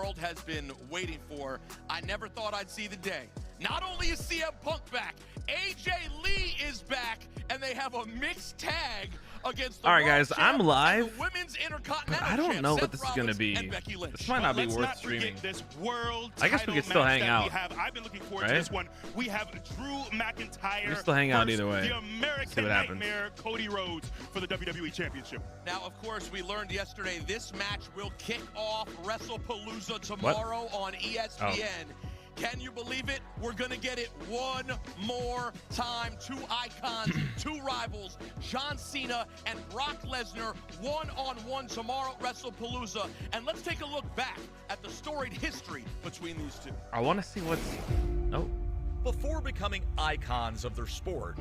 world has been waiting for. I never thought I'd see the day. Not only is CM Punk back, AJ Lee is back, and they have a mixed tag against the All right, guys, I'm live. the Women's Intercontinental I don't know Champ, what this is Seth going to Rollins be. and Becky Lynch. This might not be worth streaming. I guess we could still hang out. I've been looking forward to this one. We have Drew McIntyre. We can still hang out either way. The American Nightmare, Cody Rhodes, for the WWE Championship. Now, of course, we learned yesterday this match will kick off Wrestlepalooza tomorrow on ESPN. Can you believe it? We're going to get it one more time. Two icons, two rivals, John Cena and Brock Lesnar, one-on-one tomorrow at Wrestlepalooza. And let's take a look back at the storied history between these two. I want to see what's... Oh. Before becoming icons of their sport,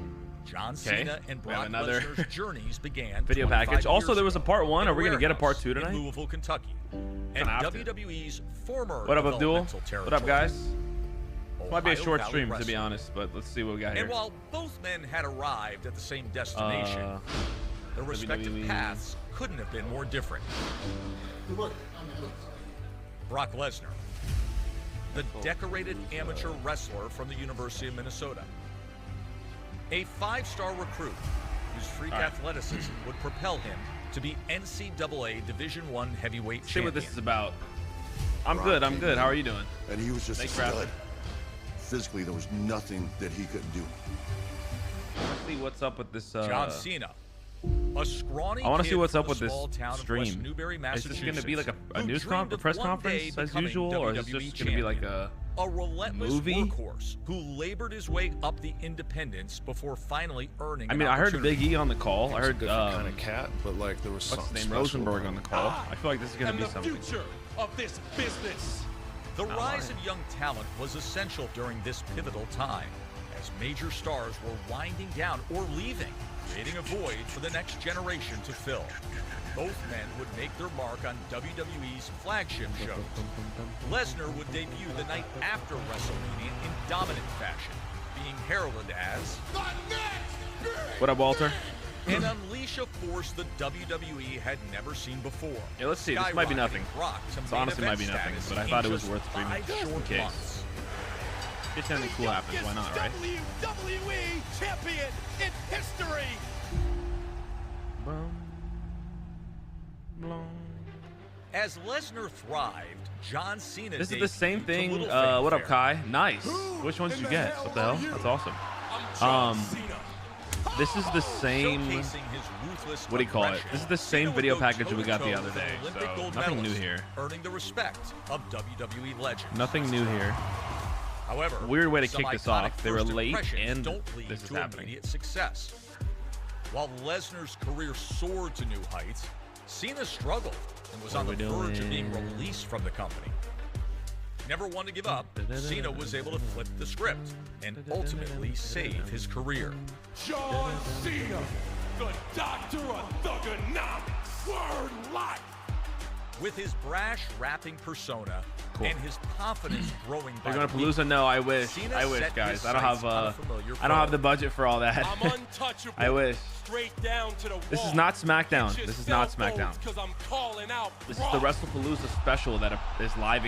John Cena and Brock Lesnar's journeys began. Video package. Also, there was a part 1. Are we going to get a part 2 tonight? In Louisville, Kentucky. And WWE's former What up, Abdul? What up, guys? Ohio Might be a short Valley stream, Wrestling. to be honest, but let's see what we got here. And while both men had arrived at the same destination, their respective WWE. paths couldn't have been more different. Brock Lesnar, the decorated amateur wrestler from the University of Minnesota. A 5-star recruit whose freak athleticism would propel him to be NCAA Division I heavyweight champion. See what this is about. I'm good. How are you doing? And he was just a stud. Physically, there was nothing that he couldn't do. Let's see what's up with this. John Cena, a scrawny I want to see kid what's from up with the this small town of stream. West Newbury, Is this going to Massachusetts, be like a who news dreamed of press one conference day as becoming usual, or is this WWE just going to be like champion. A relentless movie? workhorse who labored his way up the independents before finally earning. I mean, I heard Big E on the call. I heard kind of cat, but like there was what's something his name, Rosenberg on the call. I feel like this is going to be something. Future of this business. The rise of young talent was essential during this pivotal time, as major stars were winding down or leaving, creating a void for the next generation to fill. Both men would make their mark on WWE's flagship shows. Lesnar would debut the night after WrestleMania in dominant fashion, being heralded as What up, Walter? and unleash a force the WWE had never seen before. Yeah, let's see. This might be nothing. skyrocketing Brock to This main honestly might be event nothing, status but I in thought it was just worth streaming 5 just in short case. months. If something cool happens, why not, right? WWE champion in history. As Lesnar thrived, John Cena. This is the same debuted to thing. little What up, fanfare. Kai? Nice. Which ones did you get? What the hell? That's awesome. This is the same. Showcasing his ruthless What do you call it? aggression, This is the same Cena would video go package we got the toe-to-toe other with an day, Olympic so gold nothing new medalist, here. Earning the respect of WWE legends. Nothing new here. However, Weird way to some kick this iconic off. They were first late, impressions and don't lead this is to happening. immediate success. While Lesnar's career soared to new heights, Cena struggled and was on the verge of being released from the company. Never one to give up, Cena was able to flip the script and ultimately save his career. John Cena, the doctor of thugonomics. Word life. With his brash rapping persona and his confidence growing by They're going to the week, Palooza? No, I wish. Cena I wish, set guys. his I don't have. sights on a familiar I don't have foe. the budget for all that. I'm untouchable. I wish. Straight down to the This wall. is not SmackDown. Hit This is your not cell SmackDown. phones 'cause I'm calling out This is the Brock. Wrestlepalooza Special that is live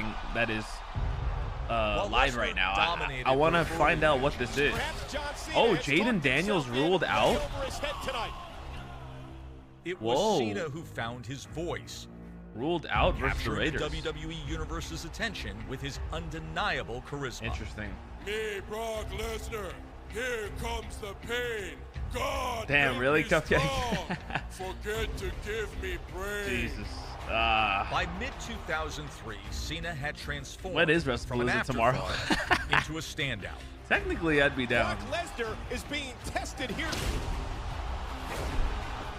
Lesnar right now. dominated I want to for find out what this is. Perhaps John Cena Oh, has Jaden talked Daniels himself in ruled way out? over his head tonight. It was Whoa. Cena who found his voice, Ruled out versus the capturing Raiders. WWE Universe's attention with his undeniable charisma. Interesting. Me, Brock Lesnar. Here comes the pain. God, Damn, let really, me Cupcake? strong. Forget to give me praise. Jesus. By mid-2003, Cena had transformed What is from an Wrestlepalooza tomorrow? afterthought into a standout. Technically, I'd be down. Brock Lesnar is being tested here.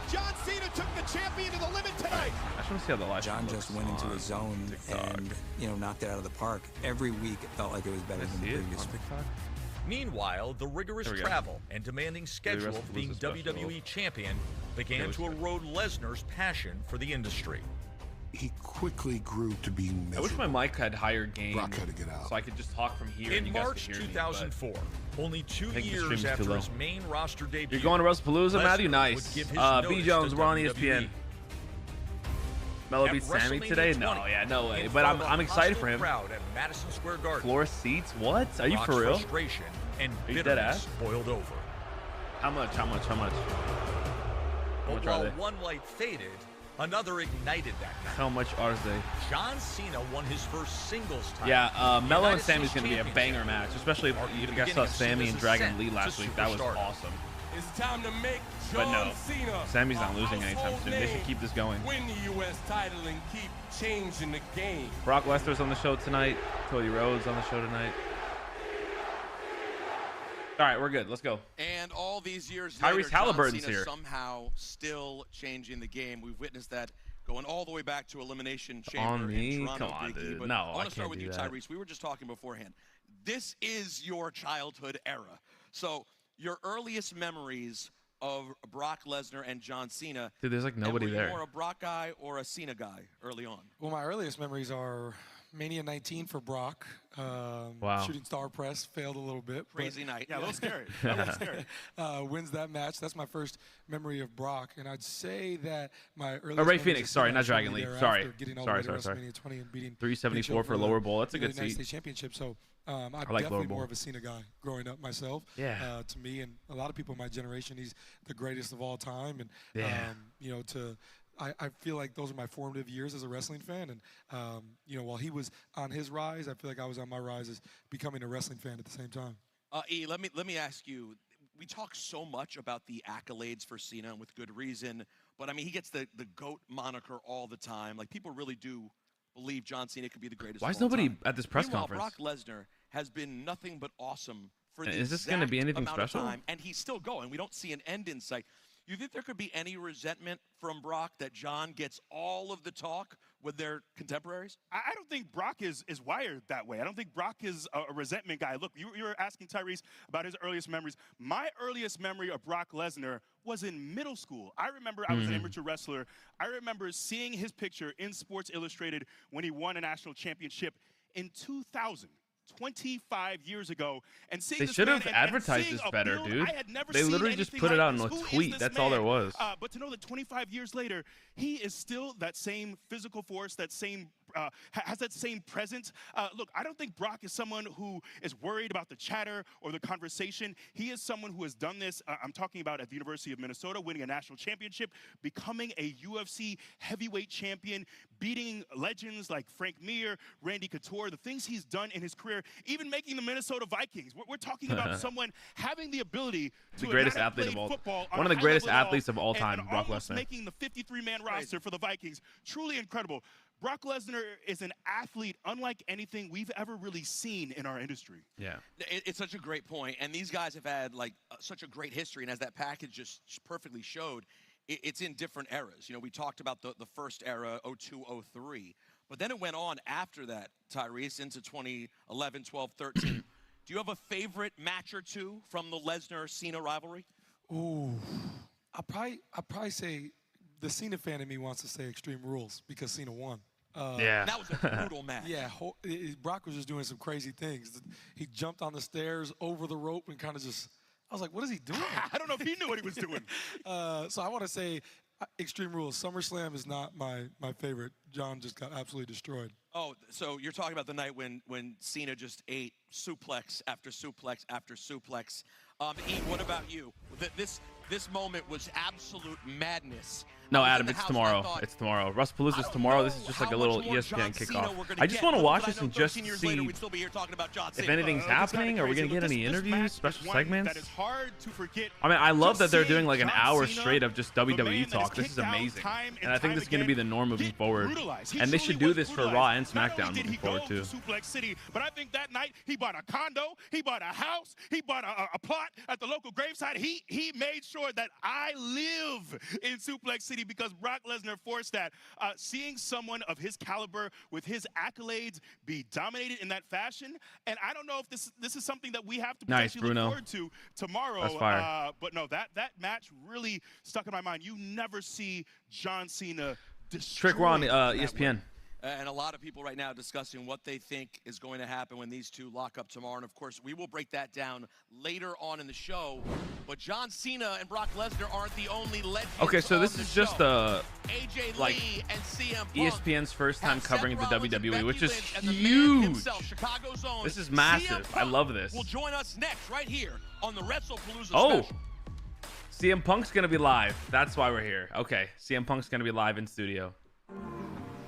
John Cena took the champion to the limit tonight. I just want to see how the live John looks just went into on his zone TikTok. and, knocked it out of the park. Every week it felt like it was better Can I than see the it previous on week. TikTok? Meanwhile, the rigorous There we go. travel and demanding schedule of being Wrestlepalooza Special. WWE champion began to erode Lesnar's passion for the industry. He quickly grew to be I wish miserable. my mic had higher gain, Brock had to get out. so I could just talk from here. and In you guys March could hear me, 2004, only 2 think the stream years is too after low. his main roster debut, You're going to Wrestlepalooza, Lesnar Matthew? would Nice. give his B notice Jones, to we're on WWE. ESPN. Melo beat Sammy today? No, yeah, no way. But I'm excited for him. Crowd at Madison Square Garden. Floor seats? What? Are you for real? Frustration and Are you dead bitterness ass? boiled over. How much? How much? How much? But while one light faded, another ignited that night. How much are they? John Cena won his first singles title. Yeah, Melo and Sammy's going to be a banger match, especially if you guys saw Sammy and Dragon Lee last week. That was awesome. It's time to make But John no, Cena Sammy's not losing anytime soon. They should name. keep this going. Win the U.S. title and keep changing the game. Brock Lesnar's on the show tonight. Cody Rhodes on the show tonight. All right, we're good. Let's go. And all these years Tyrese later, Halliburton's John Cena here. somehow still changing the game. We've witnessed that going all the way back to Elimination Chamber On me? in Toronto. Come on, Big E. dude. But No, I want I to start can't with do you, that. Tyrese. We were just talking beforehand. This is your childhood era. So your earliest memories of Brock Lesnar and John Cena. Dude, there's like nobody were you there. more a Brock guy or a Cena guy early on? Well, my earliest memories are Mania 19 for Brock. Wow. Shooting star press failed a little bit. Crazy night. Yeah, a little scary. A little scary. Wins that match. That's my first memory of Brock, and I'd say that my earliest. Oh, Ray memories Phoenix. of Sorry, Cena not Dragon shortly Lee. thereafter, Sorry. Getting all the way to Sorry. WrestleMania 20 and beating 374 for lower bowl. That's a good United seat. States Championship. So I'm like definitely lower bowl. more of a Cena guy growing up myself. Yeah. To me and a lot of people in my generation, he's the greatest of all time, and Yeah. you know, I feel like those are my formative years as a wrestling fan, and you know, while he was on his rise, I feel like I was on my rise as becoming a wrestling fan at the same time. E, let me ask you. We talk so much about the accolades for Cena, and with good reason. But I mean, he gets the GOAT moniker all the time. Like, people really do believe John Cena could be the greatest. Why of is all nobody time. at this press Meanwhile, conference? Brock Lesnar has been nothing but awesome for the Is this going to be anything amount of special? time, and he's still going. We don't see an end in sight. You think there could be any resentment from Brock that John gets all of the talk with their contemporaries? I don't think Brock is wired that way. I don't think Brock is a resentment guy. Look, you were asking Tyrese about his earliest memories. My earliest memory of Brock Lesnar was in middle school. I remember I was an amateur wrestler. I remember seeing his picture in Sports Illustrated when he won a national championship in 2000. 25 years ago, and seeing They this should man have and advertised seeing this a better, build dude. I had never They seen literally just anything put it like out in this. a Who is tweet. this That's all there man? was. But to know that 25 years later, he is still that same physical force, that same has that same presence. Look, I don't think Brock is someone who is worried about the chatter or the conversation. He is someone who has done this. I'm talking about at the University of Minnesota, winning a national championship, becoming a UFC heavyweight champion, beating legends like Frank Mir, Randy Couture, the things he's done in his career, even making the Minnesota Vikings. We're talking about someone having the ability to The greatest not have athlete of played all- football on one of a the high greatest level at all, athletes of all time, and Brock almost Lesnar. making the 53-man roster for the Vikings. Truly incredible. Brock Lesnar is an athlete unlike anything we've ever really seen in our industry. Yeah. It's such a great point, and these guys have had like such a great history, and as that package just perfectly showed, it's in different eras. You know, we talked about the first era, 02, 03, but then it went on after that, Tyrese, into 2011, 12, 13. Do you have a favorite match or two from the Lesnar-Cena rivalry? Ooh, I'll probably say the Cena fan in me wants to say Extreme Rules because Cena won. Yeah. That was a brutal match. Yeah, Brock was just doing some crazy things. He jumped on the stairs over the rope and kind of just, I was like, what is he doing? I don't know if he knew what he was doing. So I want to say Extreme Rules. SummerSlam is not my favorite. John just got absolutely destroyed. Oh, so you're talking about the night when Cena just ate suplex after suplex after suplex. E, what about you? This moment was absolute madness. No, I was in Adam, the it's house, tomorrow. I thought, It's tomorrow. Wrestlepalooza's tomorrow. This is just like a little ESPN kickoff. I just want want to watch this and just see we'd still be here talking about John Cena. if anything's happening. Are we going to get any interviews, special segments? That is hard to forget. I mean, I love that they're Just doing like an seeing hour John straight of just Cena, the WWE man that talk. has This is kicked out amazing. time And I think this is going to be the norm moving forward. He And they truly should do was this for brutalized. Raw and Not SmackDown only did moving he forward go too. to Suplex City, but I think that night he bought a condo, he bought a house, he bought a plot at the local gravesite. He made sure that I live in Suplex City because Brock Lesnar forced that. Seeing someone of his caliber with his accolades be dominated in that fashion, and I don't know if this is something that we have to Nice, potentially Bruno. look forward to tomorrow. That's fire. But no, that match really stuck in my mind. You never see John Cena destroy Trick, we're on that way. ESPN. And a lot of people right now discussing what they think is going to happen when these two lock up tomorrow. And, of course, we will break that down later on in the show. But John Cena and Brock Lesnar aren't the only legends. Okay, so this is just AJ like Lee and CM Punk ESPN's first time covering the Seth Rollins and WWE, Becky which is Lynch and the man huge. himself, Chicago's own This is massive. CM I Punk love this. will join us next right here on the Wrestlepalooza Oh, Special. CM Punk's gonna be live. That's why we're here. Okay, CM Punk's gonna be live in studio.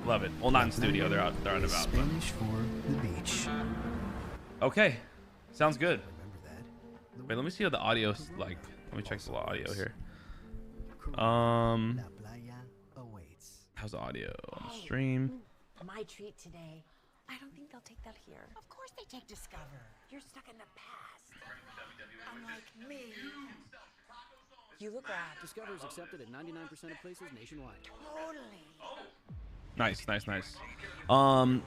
Love it. Well, not in studio. They're out and about. Spanish for the beach. Okay, sounds good. Wait, let me see how the audio's like. Let me check the audio here. How's the audio on the stream? My treat today. I don't think they'll take that here. Of course they take Discover. You're stuck in the past. Unlike me. You look rad. Discover is accepted at 99% of places nationwide. Totally. Nice, nice, nice.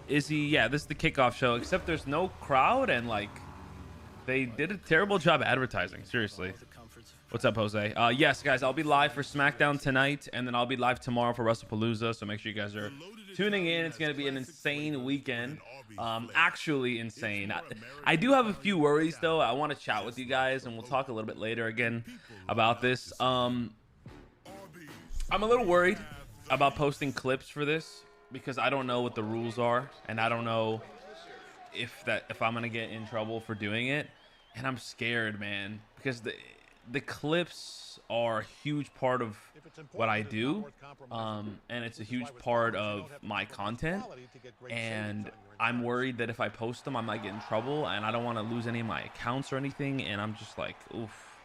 Is he? Yeah, this is the kickoff show. Except there's no crowd and like, they did a terrible job advertising. Seriously. What's up, Jose? Yes, guys, I'll be live for SmackDown tonight, and then I'll be live tomorrow for Wrestlepalooza. So make sure you guys are tuning in. It's gonna be an insane weekend. Actually insane. I do have a few worries though. I want to chat with you guys, and we'll talk a little bit later again about this. I'm a little worried about posting clips for this because I don't know what the rules are, and I don't know if I'm gonna get in trouble for doing it, and I'm scared, man, because the clips are a huge part of what I do, and it's a huge part of my content, and I'm worried that if I post them I might get in trouble, and I don't want to lose any of my accounts or anything, and I'm just like, oof,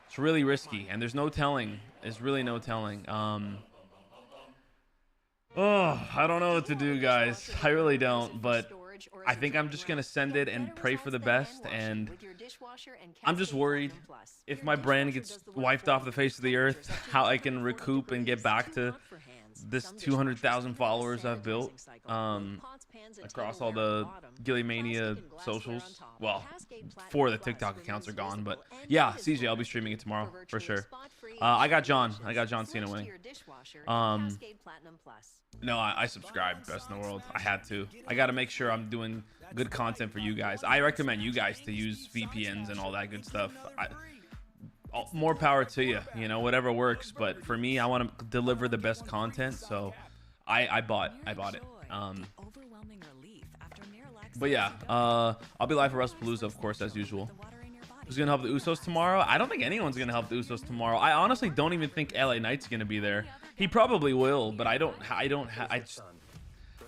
it's really risky, and there's no telling. There's really no telling. Oh, I don't know what to do, guys. I really don't, but I think I'm just gonna send it and pray for the best, and I'm just worried if my brand gets wiped off the face of the earth, how I can recoup and get back to this 200,000 followers I've built across all the Gilly-Mania socials. Well, 4 of the TikTok accounts are gone, but yeah, CJ, I'll be streaming it tomorrow for sure. I got John Cena winning. No, I subscribed. Best in the world. I had to. I got to make sure I'm doing good content for you guys. I recommend you guys to use VPNs and all that good stuff. More power to you. You know, whatever works. But for me, I want to deliver the best content. So I bought it. But yeah, I'll be live for Wrestlepalooza, of course, as usual. Who's gonna help the Usos tomorrow? I don't think anyone's gonna help the Usos tomorrow. I honestly don't even think LA Knight's gonna be there. He probably will, but I don't know.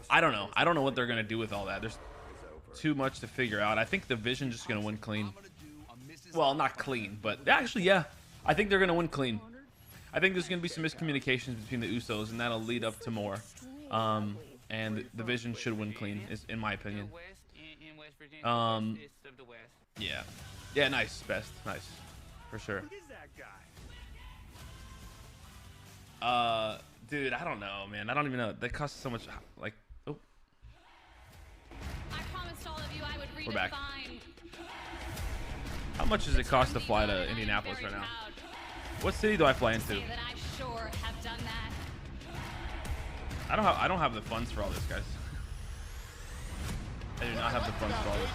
I don't know what they're gonna do with all that. There's too much to figure out. I think the Vision's just gonna win clean. Well, not clean, but actually, yeah. I think they're gonna win clean. I think there's gonna be some miscommunications between the Usos, and that'll lead up to more. And the Vision should win clean, is in my opinion. Yeah. Yeah, nice, best, nice, for sure. Dude, I don't know, man. I don't even know. That costs so much. Like, oh. I promised all of you I would redefine. We're back. How much does it cost to fly to Indianapolis right now? What city do I fly into? That I sure have done that. I don't have the funds for all this, guys. I do not have the funds for all this.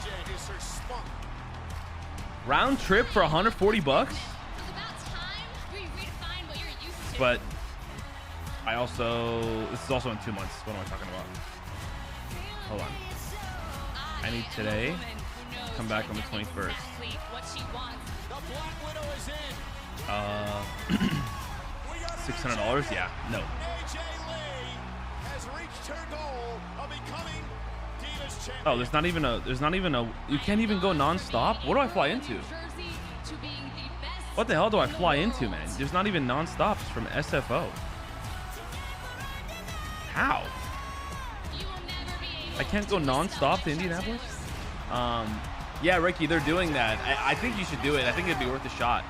Round trip for 140 bucks? But I also, this is also in 2 months. What am I talking about? Hold on. I need today. Come back on the 21st. $600? Yeah, no. Oh, there's not even a, you can't even go non-stop? What do I fly into? What the hell do I fly into, man? There's not even non-stops from SFO. How? I can't go non-stop to Indianapolis? Yeah, Ricky, they're doing that. I think you should do it. I think it'd be worth a shot.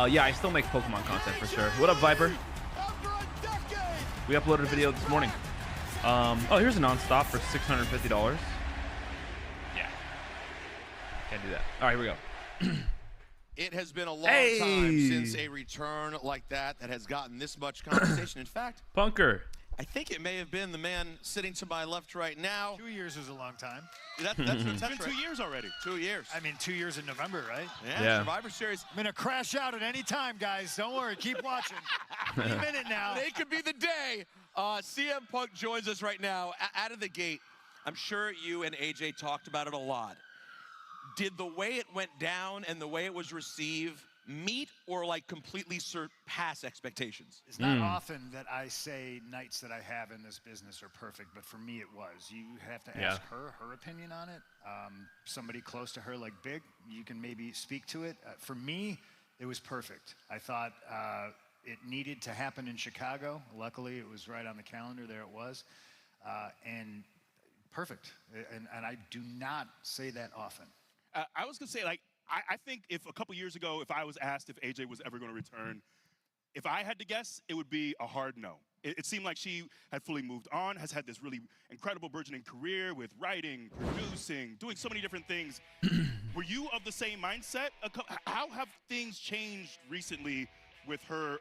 Yeah, I still make Pokemon content for sure. What up, Viper? We uploaded a video this morning. Oh, here's a non-stop for $650. Yeah. Can't do that. All right, here we go. It has been a long time since a return like that has gotten this much conversation. In fact, Punker. I think it may have been the man sitting to my left right now. 2 years is a long time. That's It's been 2 years already. 2 years. I mean, 2 years in November, right? Yeah. Survivor Series. I'm gonna crash out at any time, guys. Don't worry, keep watching. Any minute now. It could be the day. CM Punk joins us right now. Out of the gate, I'm sure you and AJ talked about it a lot. Did the way it went down and the way it was received meet or like completely surpass expectations? It's not often that I say nights that I have in this business are perfect, but for me it was. You have to ask her opinion on it. Somebody close to her like Big, you can maybe speak to it. For me, it was perfect. I thought it needed to happen in Chicago. Luckily, it was right on the calendar. There it was. And perfect. And I do not say that often. I was going to say, like, I think if a couple years ago, if I was asked if AJ was ever going to return, if I had to guess, it would be a hard no. It seemed like she had fully moved on, has had this really incredible burgeoning career with writing, producing, doing so many different things. Were you of the same mindset? How have things changed recently with her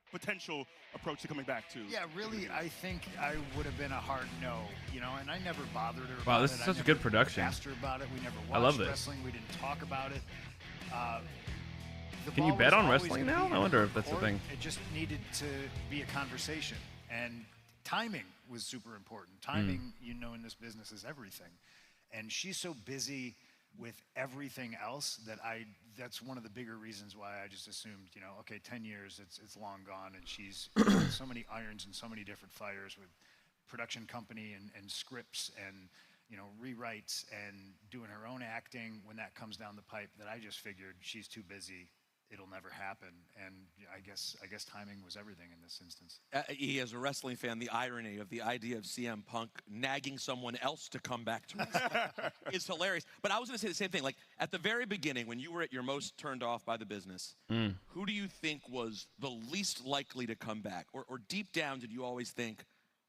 potential approach to coming back to? Yeah, really, I think I would have been a hard no, you know, and I never bothered her Wow, about this it. is I such a never good production. asked her about it. We never watched I love this. wrestling. We didn't talk about it. The Can you ball bet was on always wrestling gonna now? be I in wonder her if that's a court. thing. It just needed to be a conversation, and timing was super important. Timing, you know, in this business is everything, and she's so busy with everything else that that's one of the bigger reasons why I just assumed, you know, okay, 10 years, it's long gone, and she's so many irons and so many different fires with production company and scripts and, you know, rewrites and doing her own acting when that comes down the pipe, that I just figured she's too busy. It'll never happen, and I guess timing was everything in this instance. He, as a wrestling fan, the irony of the idea of CM Punk nagging someone else to come back to wrestling is hilarious. But I was going to say the same thing. Like, at the very beginning, when you were at your most turned off by the business, who do you think was the least likely to come back? Or deep down, did you always think,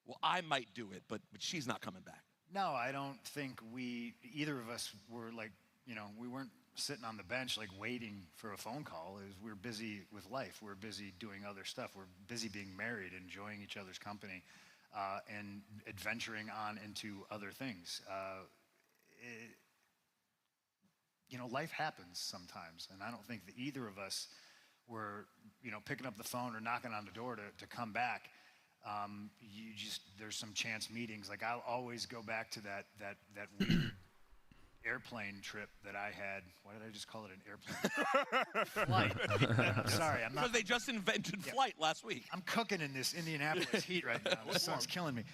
well, I might do it, but she's not coming back? No, I don't think either of us were like, you know, we weren't sitting on the bench like waiting for a phone call. We're busy with life. We're busy doing other stuff. We're busy being married, enjoying each other's company, and adventuring on into other things. You know, life happens sometimes, and I don't think that either of us were, you know, picking up the phone or knocking on the door to come back. There's some chance meetings. Like, I'll always go back to that weird airplane trip that I had. Why did I just call it an airplane? Flight. I'm sorry, I'm not. Because they just invented flight last week. I'm cooking in this Indianapolis heat right now. The sun's killing me.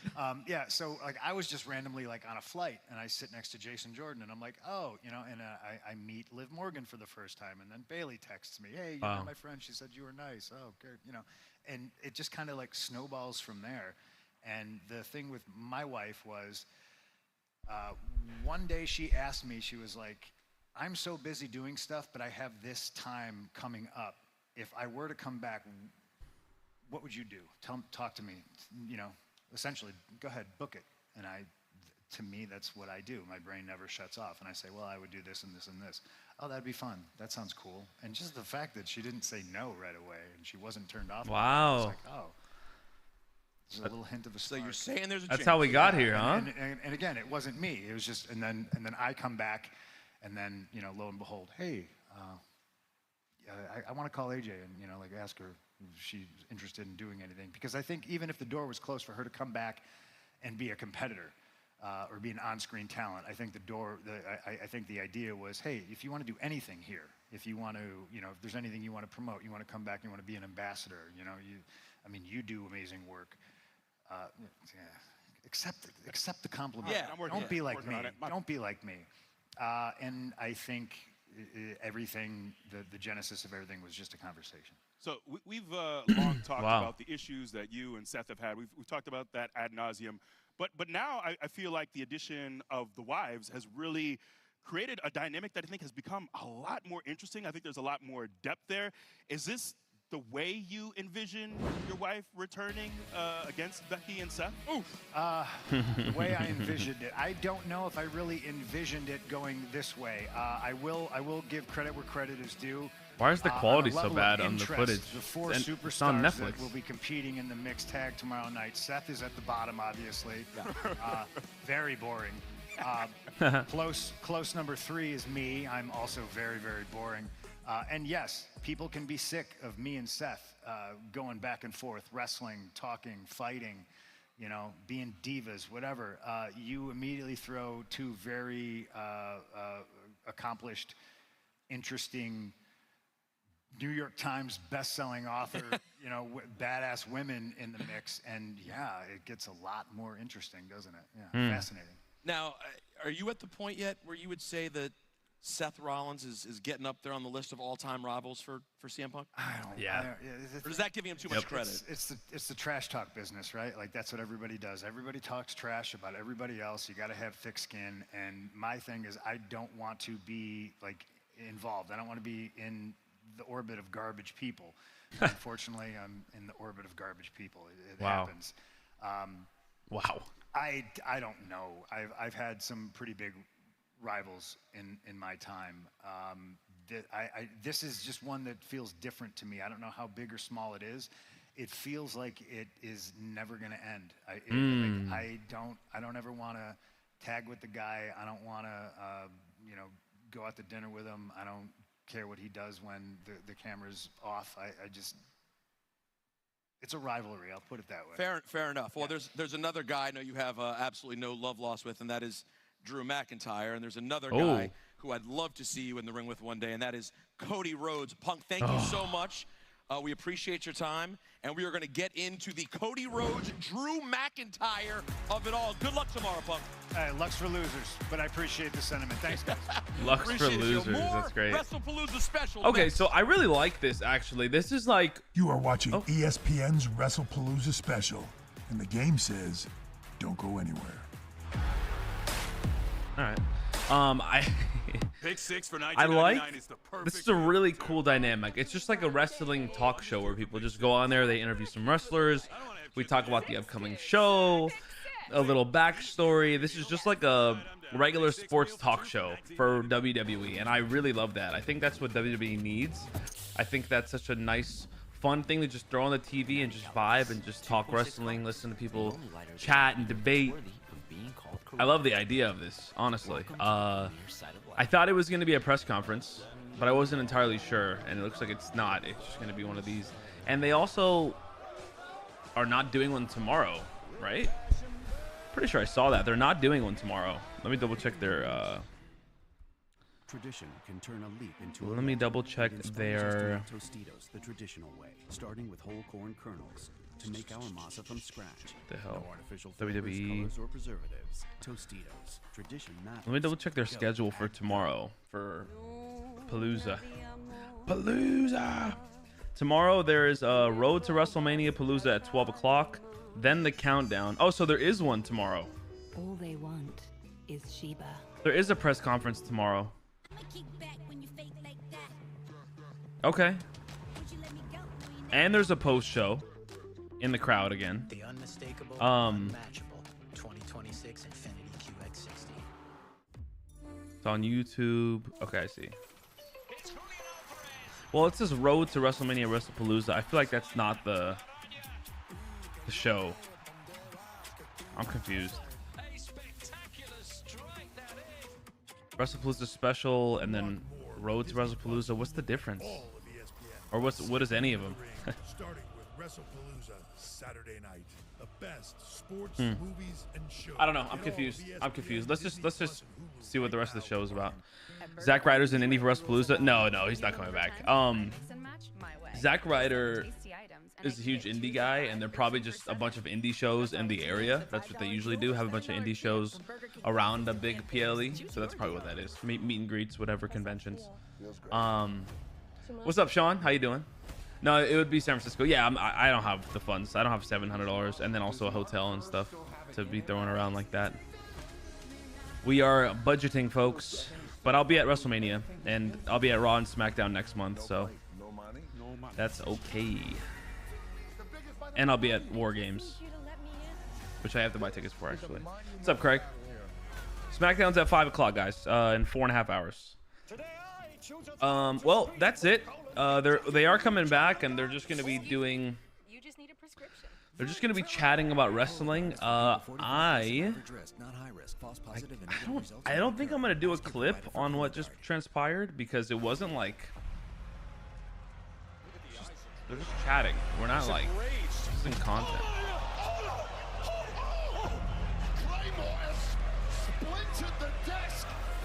Yeah, so like I was just randomly like on a flight, and I sit next to Jason Jordan, and I'm like, oh, you know, and I meet Liv Morgan for the first time, and then Bailey texts me, hey, you're my friend. She said you were nice. Oh, good, you know, and it just kind of like snowballs from there. And the thing with my wife was, one day she asked me, she was like, I'm so busy doing stuff, but I have this time coming up. If I were to come back, what would you do? Talk to me, you know, essentially, go ahead, book it. And to me, that's what I do. My brain never shuts off. And I say, well, I would do this and this and this. Oh, that'd be fun. That sounds cool. And just the fact that she didn't say no right away and she wasn't turned off. Wow. It's like, oh. There's a little hint of a spark. So you're saying there's a That's chance. how we got here, huh? And again, it wasn't me. It was just, and then I come back, and then, you know, lo and behold, hey, I want to call AJ and, you know, like ask her if she's interested in doing anything. Because I think even if the door was closed for her to come back and be a competitor or be an on-screen talent, I think I think the idea was, hey, if you want to do anything here, if you want to, you know, if there's anything you want to promote, you want to come back, you want to be an ambassador, you know, you do amazing work. Accept the compliment. Yeah, don't be like me. Don't be like me. And I think everything, the genesis of everything was just a conversation. So we've long talked about the issues that you and Seth have had. We've talked about that ad nauseum. But now I feel like the addition of the wives has really created a dynamic that I think has become a lot more interesting. I think there's a lot more depth there. Is this the way you envision your wife returning against Becky and Seth? The way I envisioned it, I don't know if I really envisioned it going this way. I will give credit where credit is due. Why is the quality so level bad of on the interest, footage? The four And superstars it's on Netflix. that will be competing in the mixed tag tomorrow night. Seth is at the bottom, obviously. Very boring. Close number 3 is me. I'm also very, very boring. And yes, people can be sick of me and Seth going back and forth, wrestling, talking, fighting, you know, being divas, whatever. You immediately throw 2 very accomplished, interesting, New York Times best-selling author, you know, badass women in the mix, and yeah, it gets a lot more interesting, doesn't it? Yeah, fascinating. Now, are you at the point yet where you would say that Seth Rollins is getting up there on the list of all-time rivals for CM Punk? Or is that giving him too much credit? It's the trash talk business, right? Like, that's what everybody does. Everybody talks trash about everybody else. You got to have thick skin. And my thing is, I don't want to be like involved. I don't want to be in the orbit of garbage people. Unfortunately, I'm in the orbit of garbage people. It happens. Wow. I don't know. I've had some pretty big rivals in my time. This is just one that feels different to me. I don't know how big or small it is. It feels like it is never going to end. I don't ever want to tag with the guy. I don't want to go out to dinner with him. I don't care what he does when the camera's off. I just, it's a rivalry. I'll put it that way. Fair enough. Well, there's another guy I know you have absolutely no love lost with, and that is Drew McIntyre. And there's another guy who I'd love to see you in the ring with one day, and that is Cody Rhodes. Punk, thank you so much. We appreciate your time, and we are going to get into the Cody Rhodes, Drew McIntyre of it all. Good luck tomorrow, Punk. Luck's for losers, but I appreciate the sentiment. Thanks, guys. Luck's for losers. That's great. Wrestlepalooza Special. Okay, next. so I really like this, actually. This is like... You are watching ESPN's Wrestlepalooza Special, and the game says, don't go anywhere. All right. Pick 6 for I like, is the perfect this is a really cool dynamic. It's just like a wrestling talk show where people just go on there, they interview some wrestlers, we talk about the upcoming show, a little backstory. This is just like a regular sports talk show for WWE, and I really love that. I think that's what WWE needs. I think that's such a nice, fun thing to just throw on the TV and just vibe and just talk wrestling, listen to people chat and debate. I love the idea of this, honestly. I thought it was going to be a press conference, but I wasn't entirely sure, and it looks like it's not. It's just going to be one of these. And they also are not doing one tomorrow, right? Pretty sure I saw that. They're not doing one tomorrow. Let me double check their... Tradition can turn a leap into Let me double check their... Tostitos the traditional way, starting with whole corn kernels. To make our masa from scratch. The hell? No artificial WWE. colors or preservatives. Tostitos. Tradition matters. Let me double check their schedule for tomorrow for Palooza. Palooza! Tomorrow there is a Road to WrestleMania Palooza at 12 o'clock. Then the countdown. Oh, so there is one tomorrow. All they want is Sheba. There is a press conference tomorrow. Okay. And there's a post show. In the crowd again. The unmistakable, unmatchable 2026 Infinity QX60. It's on YouTube. Okay, I see. Well, it says Road to WrestleMania Wrestlepalooza. I feel like that's not the show. I'm confused. Wrestlepalooza Special and then Road to Wrestlepalooza. What's the difference? Or what is any of them? Starting with Wrestlepalooza Saturday night, the best sports movies and shows. I don't know. I'm confused. Let's just see what the rest of the show is about. Zack Ryder's in Indy for Wrestlepalooza. No, he's not coming back. Zack Ryder is a huge indie guy, and they're probably just a bunch of indie shows in the area. That's what they usually do. Have a bunch of indie shows around a big PLE. So that's probably what that is. Meet and greets, whatever conventions. What's up, Sean? How you doing? No, it would be San Francisco. Yeah, I don't have the funds. I don't have $700, and then also a hotel and stuff to be throwing around like that. We are budgeting, folks, but I'll be at WrestleMania, and I'll be at Raw and SmackDown next month, so that's okay. And I'll be at War Games, which I have to buy tickets for, actually. What's up, Craig? SmackDown's at 5 o'clock, guys, in 4.5 hours. Well, that's it. They are coming back, and they're just gonna be doing. They're just gonna be chatting about wrestling. I don't think I'm gonna do a clip on what just transpired because it wasn't like. They're just chatting. We're not like just in content.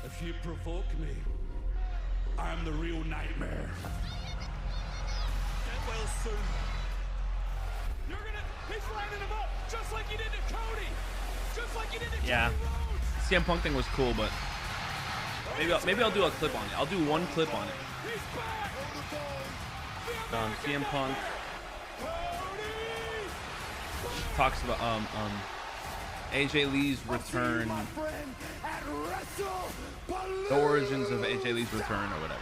If you provoke me, I'm the real nightmare. Get well soon. He's lining him up just like you did to Cody. Just like you did to Yeah. Cody Rhodes. CM Punk thing was cool, but maybe I'll do a clip on it. I'll do one clip on it. CM Punk talks about AJ Lee's return, the origins of AJ Lee's return or whatever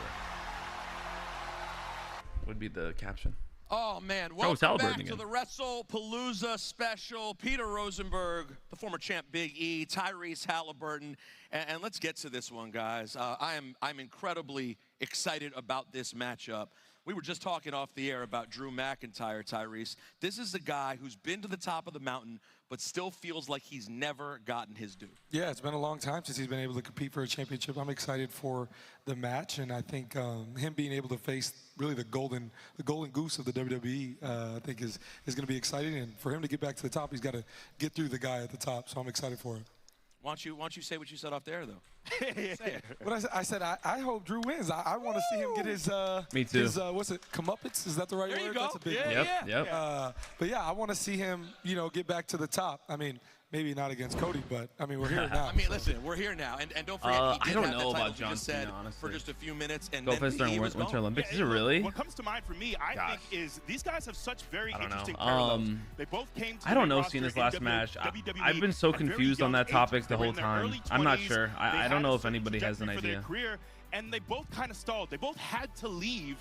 would be the caption. Oh, man. Welcome back to the Wrestlepalooza Special. Peter Rosenberg, the former champ Big E, Tyrese Halliburton. And let's get to this one, guys. I'm incredibly excited about this matchup. We were just talking off the air about Drew McIntyre, Tyrese. This is a guy who's been to the top of the mountain, but still feels like he's never gotten his due. Yeah, it's been a long time since he's been able to compete for a championship. I'm excited for the match, and I think him being able to face really the golden goose of the WWE, I think is going to be exciting. And for him to get back to the top, he's got to get through the guy at the top. So I'm excited for it. Why don't you say what you said off there, though? But I said I hope Drew wins. I want to see him get his Me too. His what's it, comeuppance? Is that the right There word? you go. That's a big Yep. but yeah, I want to see him, get back to the top. I mean, maybe not against Cody, but I mean, we're here now. I mean, listen, we're here now, and don't forget, he I did don't have know that title about you John just said Cena, honestly. for just a few minutes, and Go then face during he was Winter gone. Olympics. Is it really? What comes to mind for me, I think, is these guys have such very I don't interesting know. parallels. They both came to I don't the know roster Cena's in last match. WWE I've been so at very confused on young that topic ages. the They were whole in their time. early I'm not 20s. sure. They I had don't a know if certain anybody has an trajectory for their idea. career, and they both kind of stalled. They both had to leave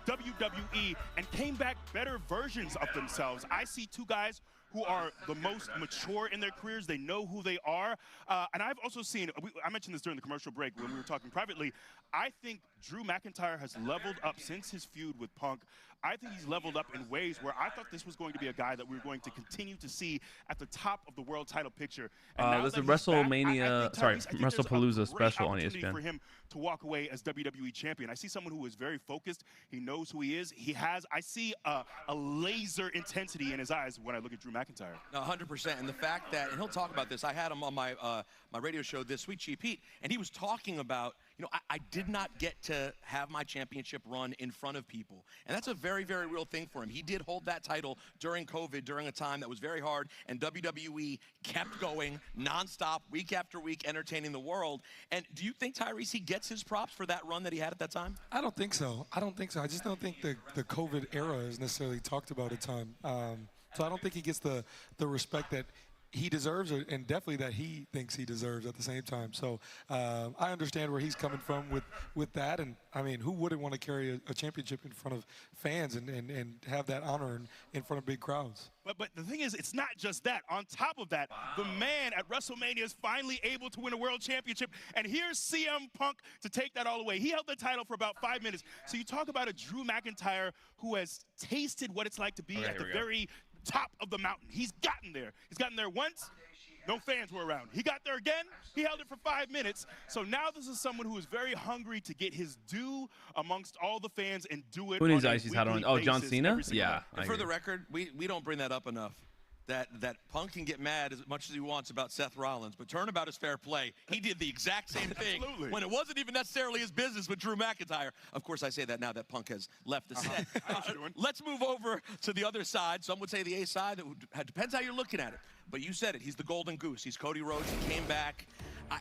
WWE and came back better versions of themselves. I see two guys who are the most mature in their careers. They know who they are. And I've also seen, I mentioned this during the commercial break when we were talking privately, I think Drew McIntyre has leveled up since his feud with Punk. I think he's leveled up in ways where I thought this was going to be a guy that we were going to continue to see at the top of the world title picture. There's a Wrestlepalooza Special on ESPN. For him to walk away as WWE champion. I see someone who is very focused. He knows who he is. I see a laser intensity in his eyes when I look at Drew McIntyre. 100%. And the fact that, and he'll talk about this, I had him on my radio show this week, Cheap Heat, and he was talking about, I did not get to have my championship run in front of people. And that's a very, very real thing for him. He did hold that title during COVID, during a time that was very hard, and WWE kept going nonstop, week after week, entertaining the world. And do you think, Tyrese, he gets his props for that run that he had at that time? I don't think so. I just don't think the COVID era is necessarily talked about a ton. So I don't think he gets the respect that he deserves, and definitely that he thinks he deserves at the same time. So I understand where he's coming from with that. And I mean, who wouldn't want to carry a championship in front of fans and have that honor in front of big crowds? But the thing is, it's not just that. On top of that, the man at WrestleMania is finally able to win a world championship. And here's CM Punk to take that all away. He held the title for about 5 minutes. So you talk about a Drew McIntyre who has tasted what it's like to be at the very top of the mountain. He's gotten there. He's gotten there once. No fans were around. He got there again. He held it for 5 minutes. So now this is someone who is very hungry to get his due amongst all the fans and do it. Who needs Icy's hat on? Oh, John Cena? Yeah. And for the record, we don't bring that up enough. That Punk can get mad as much as he wants about Seth Rollins, but turnabout is fair play. He did the exact same thing when it wasn't even necessarily his business with Drew McIntyre. Of course, I say that now that Punk has left the set. Let's move over to the other side. Some would say the A side. That depends how you're looking at it. But you said it. He's the golden goose. He's Cody Rhodes. He came back.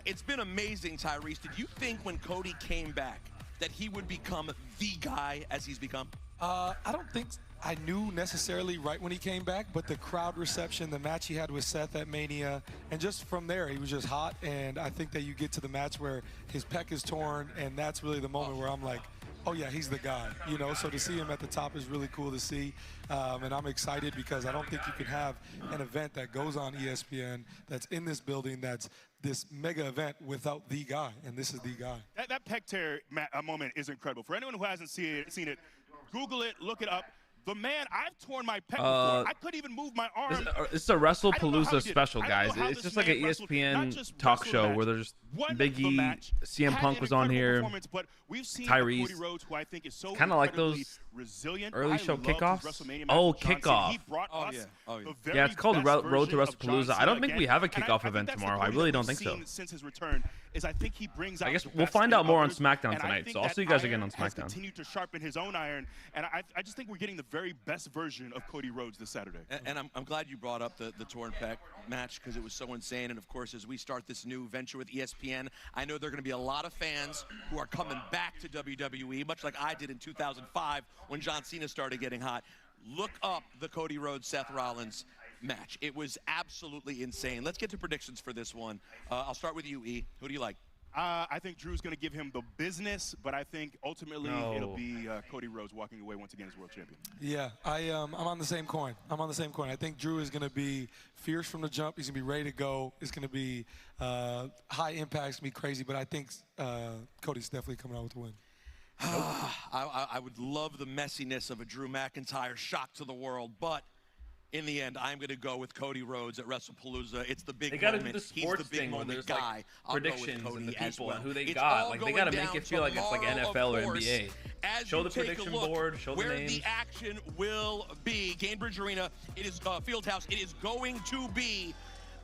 It's been amazing, Tyrese. Did you think when Cody came back that he would become the guy as he's become? I don't think I knew necessarily right when he came back, but the crowd reception, the match he had with Seth at Mania, and just from there, he was just hot. And I think that you get to the match where his pec is torn, and that's really the moment where I'm like, oh yeah, he's the guy, so to see him at the top is really cool to see. And I'm excited because I don't think you can have an event that goes on ESPN that's in this building that's this mega event without the guy, and this is the guy. That pec tear moment is incredible. For anyone who hasn't seen it, Google it, look it up. The man, I've torn my pec before. I couldn't even move my arm. It's a Wrestlepalooza Special, guys. It's just like an ESPN talk show where there's Big E, CM Punk was on here, Tyrese. Kind of like those early show kickoffs. Oh, kickoff. Yeah, it's called Road to Wrestlepalooza. I don't think we have a kickoff event tomorrow. I really don't think so. Since his return, I think he brings out. I guess we'll find out more on SmackDown tonight. So I'll see you guys again on SmackDown. Continue to sharpen his own iron, and I just think we're getting the very best version of Cody Rhodes this Saturday. And I'm glad you brought up the torn pec match because it was so insane. And of course, as we start this new venture with ESPN, I know there are going to be a lot of fans who are coming back to WWE, much like I did in 2005 when John Cena started getting hot. Look up the Cody Rhodes Seth Rollins match. It was absolutely insane. Let's get to predictions for this one. I'll start with you, E. Who do you like? I think Drew's going to give him the business, but I think ultimately it'll be Cody Rhodes walking away once again as world champion. Yeah, I'm on the same coin. I think Drew is going to be fierce from the jump. He's going to be ready to go. It's going to be high impact. It's going to be crazy, but I think Cody's definitely coming out with the win. I would love the messiness of a Drew McIntyre shock to the world, but in the end, I'm going to go with Cody Rhodes at WrestlePalooza. It's the big moment. They got to do the sports thing where there's like predictions and the people and who they got. Like they got to make it feel like it's like NFL or NBA. Show the prediction board, show the names. Where the action will be. Gainbridge Arena, it is Fieldhouse. It is going to be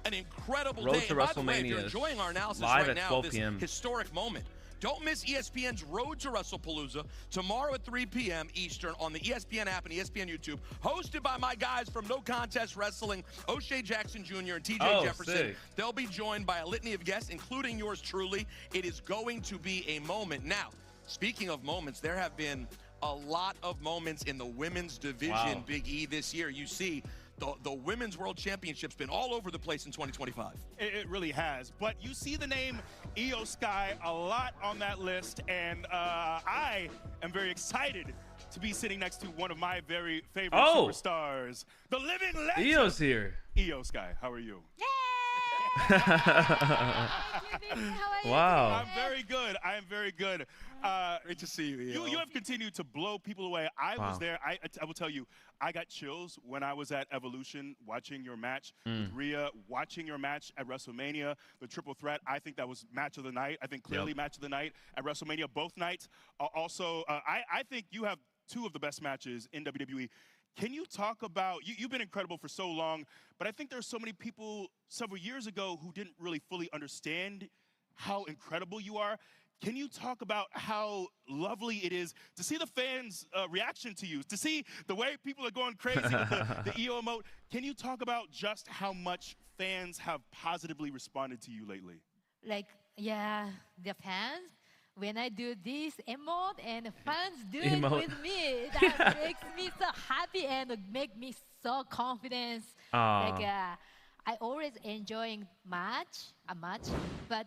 an incredible day. Road to By the way, if WrestleMania you're enjoying our analysis live right at now, 12 this p.m. historic moment. Don't miss ESPN's Road to WrestlePalooza tomorrow at 3 p.m. Eastern on the ESPN app and ESPN YouTube, hosted by my guys from No Contest Wrestling, O'Shea Jackson Jr. and TJ Jefferson. Sick. They'll be joined by a litany of guests, including yours truly. It is going to be a moment. Now, speaking of moments, there have been a lot of moments in the women's division, Big E, this year. You see, the Women's World Championship's been all over the place in 2025. It really has. But you see the name Io Sky a lot on that list, and I am very excited to be sitting next to one of my very favorite superstars, the living legend. Io's here. Io Sky, how are you? Wow. I'm very good. I am very good. Great to see you, You have continued to blow people away. I was there. I will tell you, I got chills when I was at Evolution watching your match with Rhea, watching your match at WrestleMania, the triple threat. I think that was match of the night. I think clearly match of the night at WrestleMania both nights. Also, I think you have two of the best matches in WWE. Can you talk about, you've been incredible for so long, but I think there's so many people several years ago who didn't really fully understand how incredible you are. Can you talk about how lovely it is to see the fans' reaction to you, to see the way people are going crazy with the EO emote? Can you talk about just how much fans have positively responded to you lately? Like, yeah, the fans, when I do this emote and fans do it with me, that makes me so happy and make me so confident. Like, I always enjoying a match, but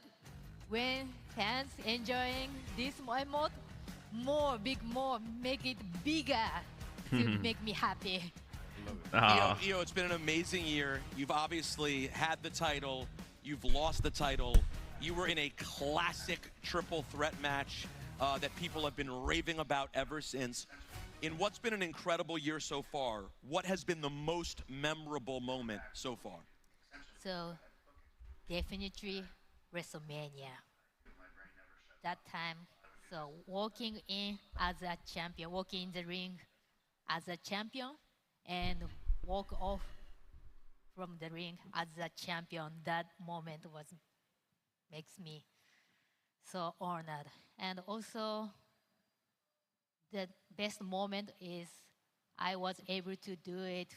when fans enjoying this emote, more, make it bigger to make me happy. Io, it's been an amazing year. You've obviously had the title. You've lost the title. You were in a classic triple threat match that people have been raving about ever since. In what's been an incredible year so far, what has been the most memorable moment so far? So, definitely WrestleMania. That time, so walking in as a champion, walking in the ring as a champion, and walk off from the ring as a champion, that moment makes me so honored. And also, the best moment is I was able to do it in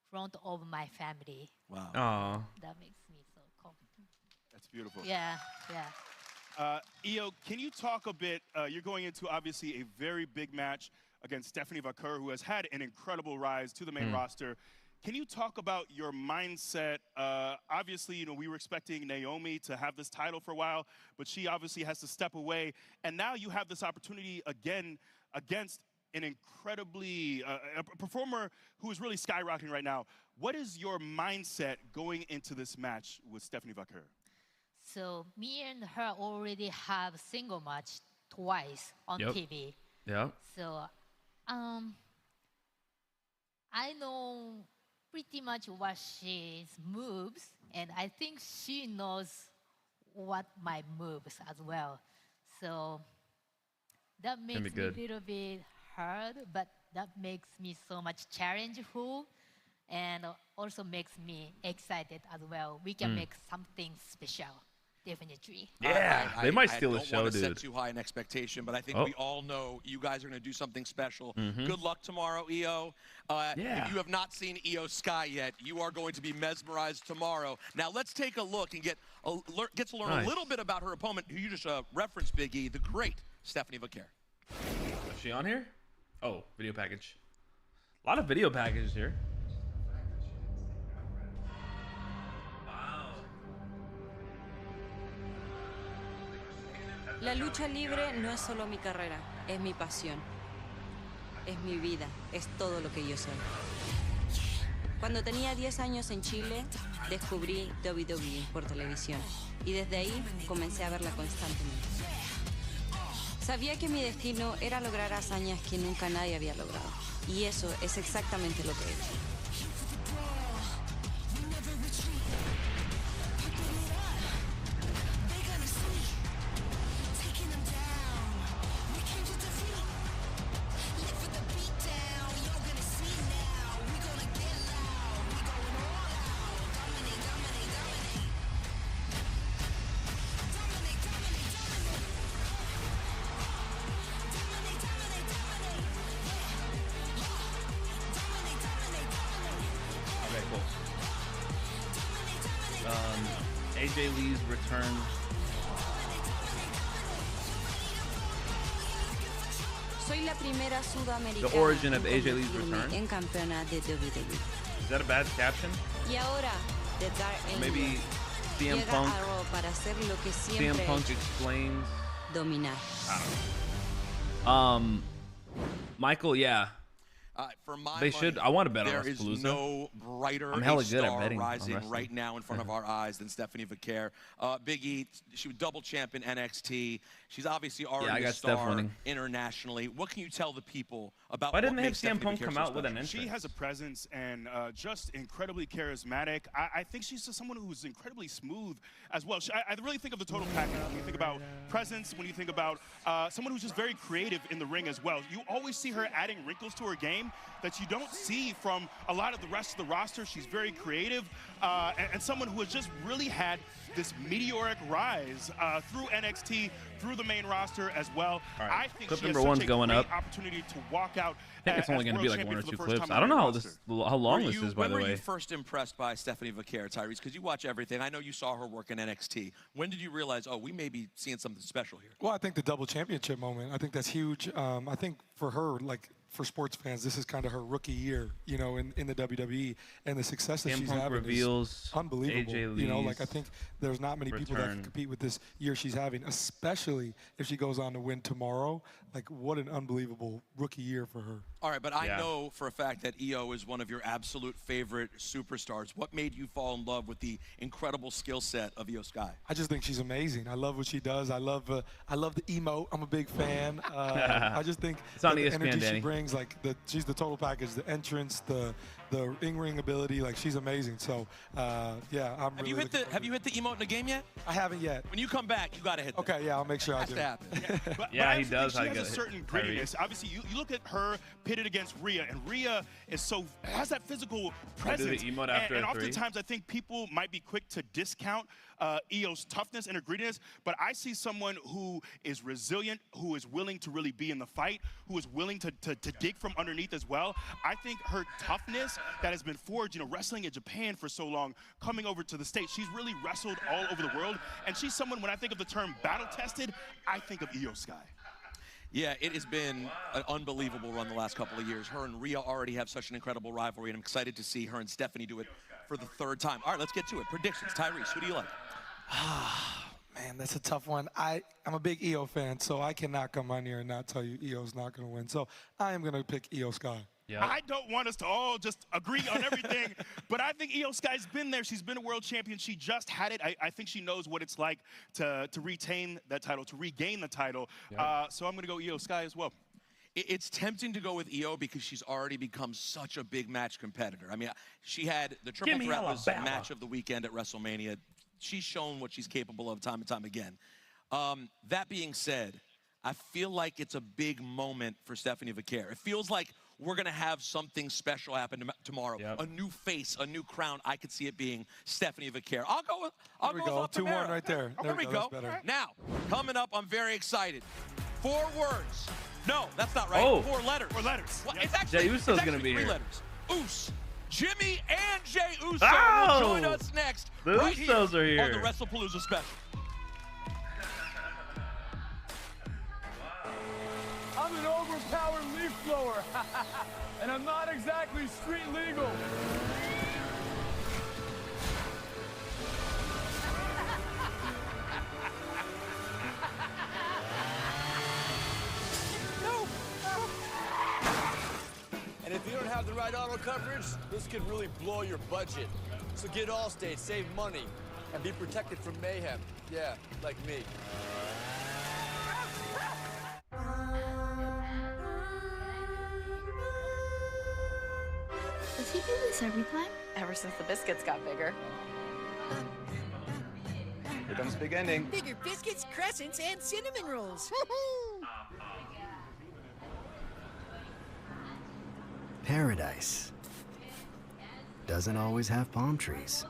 front of my family. Wow. That makes me so confident. That's beautiful. Yeah. Io, can you talk a bit, you're going into obviously a very big match against Stephanie Vaquer, who has had an incredible rise to the main roster. Can you talk about your mindset? Obviously, we were expecting Naomi to have this title for a while, but she obviously has to step away. And now you have this opportunity again against an incredibly, a performer who is really skyrocketing right now. What is your mindset going into this match with Stephanie Vaquer? So me and her already have single match twice on TV. Yeah. So I know pretty much what she moves, and I think she knows what my moves as well. So that makes me a little bit hard, but that makes me so much challengeful, and also makes me excited as well. We can make something special. Definitely. Yeah, they might steal the show, I don't want to dude. set too high an expectation, but I think we all know you guys are going to do something special. Good luck tomorrow, EO. If you have not seen EO Sky yet, you are going to be mesmerized tomorrow. Now let's take a look and get to learn a little bit about her opponent, who you just referenced, Big E, the great Stephanie Vaquer. Is she on here? Oh, video package. A lot of video packages here. La lucha libre no es solo mi carrera, es mi pasión. Es mi vida, es todo lo que yo soy. Cuando tenía 10 años en Chile, descubrí WWE por televisión y desde ahí comencé a verla constantemente. Sabía que mi destino era lograr hazañas que nunca nadie había logrado y eso es exactamente lo que he hecho. AJ Lee's return. Soy la primera sudamericana The origin of AJ Lee's return. en campeona de WWE. Is that a bad caption? Y ahora, The Dark Angel Maybe CM llega Punk. a Raw para hacer lo que siempre CM he Punk hecho, explains. dominar. Michael, yeah. For my They should. I want to bet on there is Wrestlepalooza. no brighter I'm hella good at star betting on rising wrestling. right now in front of our eyes than Stephanie Vaquer. Big E, she was double champ in NXT. She's obviously already a star internationally. What can you tell the people about Why what didn't they have makes CM Stephanie Punk Vaquer come so out with an special? entrance? She has a presence and just incredibly charismatic. I think she's just someone who's incredibly smooth as well. I really think of the total package when you think about presence, when you think about someone who's just very creative in the ring as well. You always see her adding wrinkles to her game that you don't see from a lot of the rest of the roster. She's very creative and someone who has just really had this meteoric rise through NXT, through the main roster as well. Right. I think Clip she has number such one's a going great up. opportunity to walk out. I think it's only going to be like one or two clips. I don't know how long this is, by the When were way. you first impressed by Stephanie Vaquer, Tyrese? Because you watch everything. I know you saw her work in NXT. When did you realize, oh, we may be seeing something special here? Well, I think the double championship moment, I think that's huge. I think for her, like, for sports fans, this is kind of her rookie year, you know, in the WWE, and the success that CM she's Punk having reveals is unbelievable. AJ You know, Lee's like I think there's not many people that can compete with this year she's having, especially if she goes on to win tomorrow. Like, what an unbelievable rookie year for her. All right, but I know for a fact that EO is one of your absolute favorite superstars. What made you fall in love with the incredible skill set of EO Sky? I just think she's amazing. I love what she does. I love the emote. I'm a big fan. I just think It's on the ESPN, energy Danny. she brings, like she's the total package. The entrance, the in-ring ability, like she's amazing. So yeah, I'm. Have you hit the emote in the game yet? I haven't yet. When you come back, you got to hit that. Okay, yeah, I'll make sure I do. Has to happen. But Yeah, I he also does. think I She has a get it. certain Tyrese. grittiness. Obviously, you look at her pitted against Rhea, and Rhea has that physical I'll do the presence. emote after and a three. oftentimes, I think people might be quick to discount EO's toughness and her grittiness, but I see someone who is resilient, who is willing to really be in the fight, who is willing to dig from underneath as well. I think her toughness that has been forged, you know, wrestling in Japan for so long, coming over to the States, she's really wrestled all over the world, and she's someone, when I think of the term battle-tested, I think of EO Sky. Yeah, it has been an unbelievable run the last couple of years. Her and Rhea already have such an incredible rivalry, and I'm excited to see her and Stephanie do it for the third time. All right, let's get to it. Predictions. Tyrese, who do you like? Man, that's a tough one. I'm a big EO fan, so I cannot come on here and not tell you EO's not going to win. So I am going to pick EO Sky. Yeah. I don't want us to all just agree on everything, but I think Io Sky's been there. She's been a world champion. She just had it. I think she knows what it's like to retain that title, to regain the title. So I'm going to go Io Sky as well. It's tempting to go with Io because she's already become such a big match competitor. I mean, she had the Triple Threat was match of the weekend at WrestleMania. She's shown what she's capable of time and time again. That being said, I feel like it's a big moment for Stephanie Vaquer. It feels like we're going to have something special happen tomorrow. A new face, a new crown. I could see it being Stephanie Vaquer. I'll go with There we go. 2-1 right there. There we go. Now, coming up, I'm very excited. 4 words. No, that's not right. Oh. 4 letters. 4 letters. Well, it's actually, Jey Uso's going to be 3 here. letters. Oos. Jimmy and Jey Uso Oh! will join us next. The right Usos are here. On the Wrestlepalooza Special. I'm an overpowered leaf blower, and I'm not exactly street legal. And if you don't have the right auto coverage, this could really blow your budget. So get Allstate, save money, and be protected from mayhem. Yeah, like me. Does he do this every time? Ever since the biscuits got bigger. Here comes the big ending. Bigger biscuits, crescents, and cinnamon rolls. Paradise doesn't always have palm trees.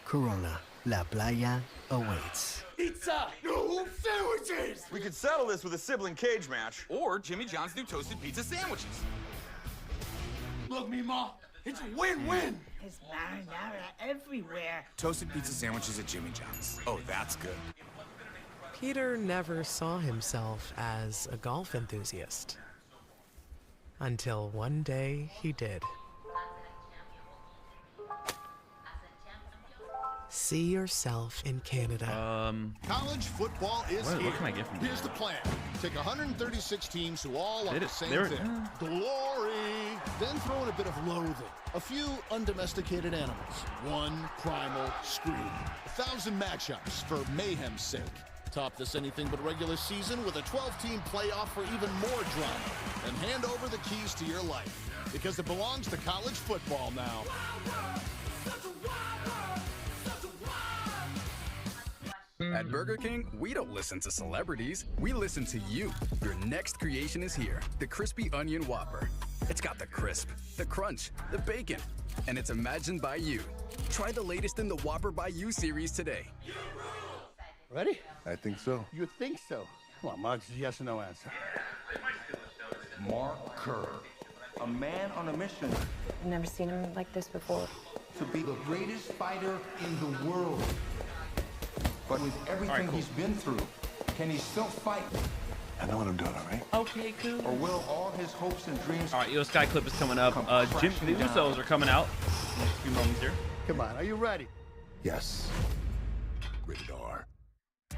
Corona, La Playa awaits. Pizza! No sandwiches! We could settle this with a sibling cage match, or Jimmy John's new toasted pizza sandwiches. Look, Mima, it's a win-win. There's marinara everywhere. Toasted pizza sandwiches at Jimmy John's. Oh, that's good. Peter never saw himself as a golf enthusiast. Until one day he did. See yourself in Canada. College football is what here. can I get from Here's the plan. Take 136 teams who all want the same There- thing. Glory! Then throw in a bit of loathing. A few undomesticated animals. One primal scream. 1,000 matchups for mayhem's sake. Top this anything but regular season with a 12-team playoff for even more drama. And hand over the keys to your life. Because it belongs to college football now. At Burger King, we don't listen to celebrities, we listen to you. Your next creation is here, the Crispy Onion Whopper. It's got the crisp, the crunch, the bacon, and it's imagined by you. Try the latest in the Whopper by You series today. Ready? I think so. You think so? Come on, Mark, it's a yes or no answer. Mark Kerr, a man on a mission I've never seen him like this before. to be the greatest fighter in the world. But with everything he's been through, can he still fight? I know what I'm doing, all right? Okay, cool. Or will all his hopes and dreams... All right, Io Sky clip is coming up. Jim, the Usos are coming out in just a few moments here. Come on, are you ready? Yes. Rated R.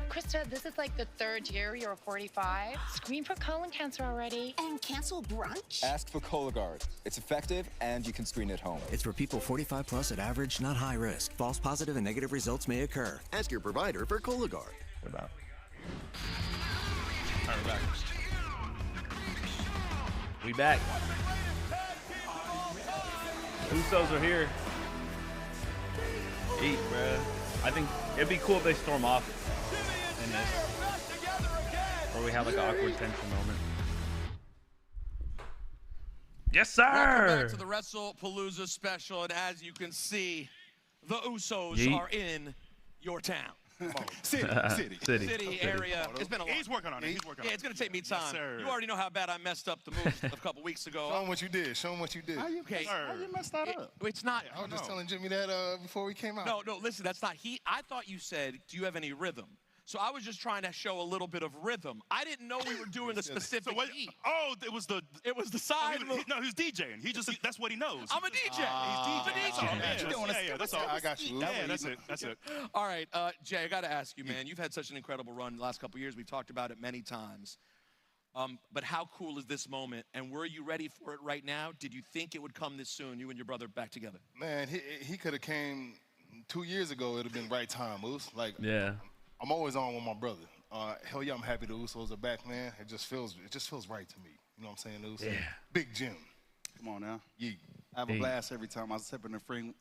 Krista, this is like the 3rd year you're 45. Screen for colon cancer already. And cancel brunch? Ask for Cologuard. It's effective and you can screen at home. It's for people 45 plus at average, not high risk. False positive and negative results may occur. Ask your provider for Cologuard. About. All right, we're back. We back. Usos are here. Eat, bruh. I think it'd be cool if they storm off in this. Or we have like an awkward tension moment. Yes, sir! Welcome back to the Wrestlepalooza Special, and as you can see, the Usos Yeet. are in your town. City area. It's been a long. He's working on it. He's working on it. Yeah, it's going to take me time. Yes, sir. You already know how bad I messed up the moves a couple weeks ago. Show him what you did. Show him what you did. How you, okay. How you messed that up? It's not. I was just telling Jimmy that before we came out. No, listen, that's not. I thought you said, do you have any rhythm? So I was just trying to show a little bit of rhythm. I didn't know we were doing a specific heat. Oh, it was the side move. No, he was DJing. That's what he knows. I'm a DJ. He's DJing. That's all. I got you. Yeah, that's it. That's it. All right, Jay, I got to ask you, man. You've had such an incredible run the last couple years. We've talked about it many times. But how cool is this moment? And were you ready for it right now? Did you think it would come this soon, you and your brother back together? Man, he could have came 2 years ago. It'd have been right time, Moose. Like, yeah. I'm always on with my brother. Hell yeah, I'm happy the Usos are back, man. It just feels right to me. You know what I'm saying, Usos? Yeah. Big Jim. Come on now. Yeah. I have a blast every time I step in the ring